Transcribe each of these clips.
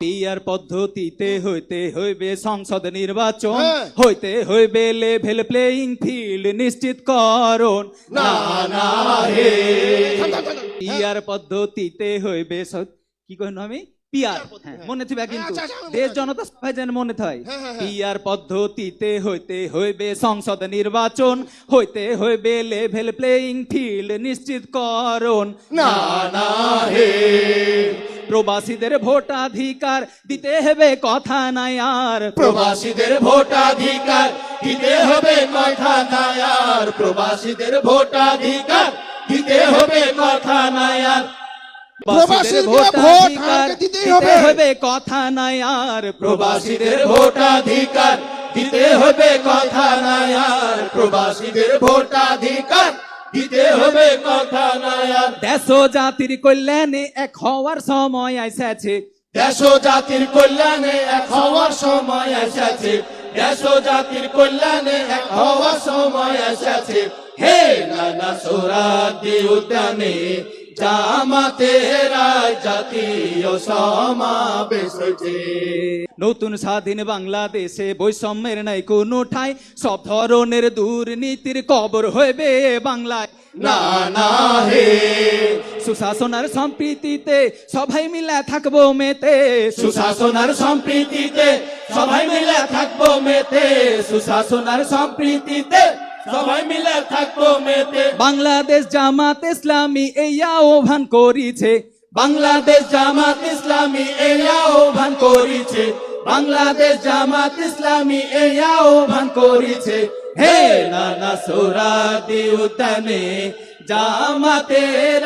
PR পদ্ধতিতে হইতে হইবে সংসদ নির্বাচন, হইতে হইবে লেভেল প্লেইং ফিল্ড নিশ্চিতকরণ। না না হে পিআর পদ্ধতিতে হইবে কি কইন আমি পিআর মনে থিবা কিন্তু দেশ জনতা সবাই যেন মনে থাকে। পিআর পদ্ধতিতে হইতে হইবে সংসদ নির্বাচন, হইতে হইবে লেভেল প্লেইং ফিল্ড নিশ্চিতকরণ। না না হে প্রবাসীদের ভোটাধিকার দিতে হবে কথা নাই আর, প্রবাসীদের ভোটাধিকার দিতে হবে কথা নাই আর, প্রবাসীদের ভোটাধিকার দিতে হবে কথা নাই আর, প্রবাসীদের ভোটাধিকার দিতে হবে কথা নাই আর, প্রবাসীদের ভোটাধিকার দিতে হবে কথা নাই আর, প্রবাসীদের ভোটাধিকার দিতে হবে কথা নাই আর। দেশ ও জাতির কল্যাণে এক হওয়ার সময় এসেছে, দেশ ও জাতির কল্যাণে এক হওয়ার সময় এসেছে, দেশ ও জাতির কল্যাণে এক হওয়ার সময় এসেছে। হে নানা সোহরাওয়ার্দী উদ্যানে জামাতের জাতীয় সমাবেশ হয়েছে। নতুন স্বাধীন বাংলাদেশে বৈষম্যের নাই কোনো ঠাই, সব ধরনের দুর্নীতির কবর হইবে বাংলায়। না না হে সুশাসনার সম্প্রীতিতে সবাই মিলে থাকবো মেতে, সুশাসনার সম্প্রীতিতে সবাই মিলে থাকবো মেতে, সুশাসনার সম্প্রীতিতে সবাই মিলে থাকবো মেতে। বাংলাদেশ জামাত ইসলামী এই আহ্বান করিছে, বাংলাদেশ জামাত ইসলামী এই আহ্বান করিছে, বাংলাদেশ জামাত ইসলামী এই আহ্বান করিছে। হে নানা সোহরাওয়ার্দী উদ্যানে জামাতের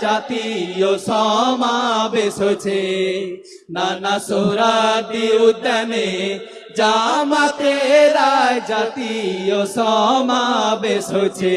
জাতীয় সমাবেশ হয়েছে, নানা সোহরাওয়ার্দী উদ্যানে জামাতের জাতীয় সমাবেশ হয়েছে।